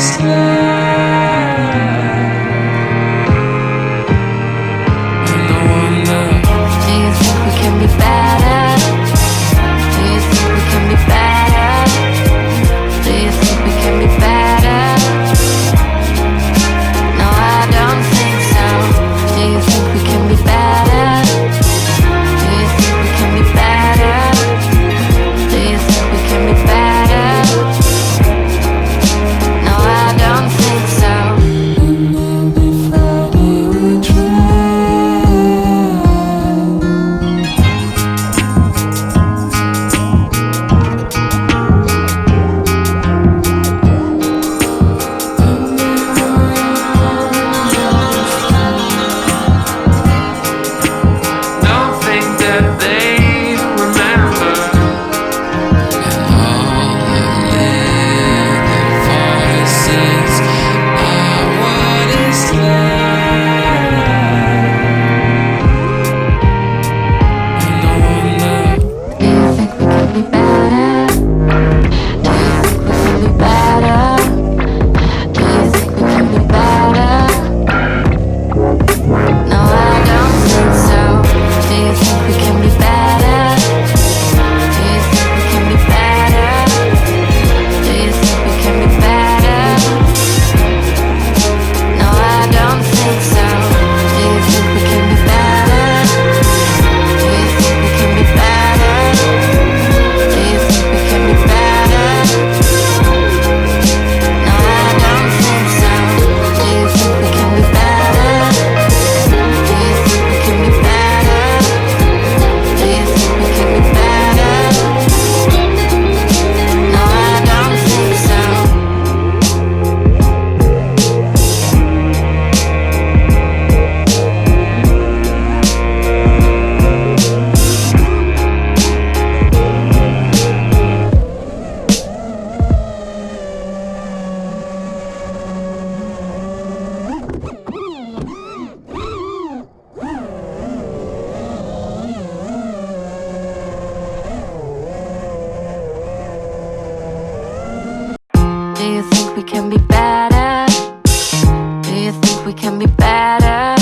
is love? And I wonder, do you think we can be better? Do you think we can be better? Do you think we can be better? No, I don't think so. Do you think we can be better? Do you think we can be better? Do you think we can be better? No, I don't think so. nothing that they remember, and all the little voices are what is love. And I wonder, Do you think we can be better? Do you think we can be better? Do you think we can be better? No, I don't think so. Do you think we can be better? Do you think we can be better? Do you think we can be better? No, I don't think so. Do you think we can be better? Do you think we can be better? Do you think we can be better? No, I don't think so. Do you think we can be better? Do you think we can be better? Do you think we can be better? No, I don't think so. Do you think we can be better? Do you think we can be better?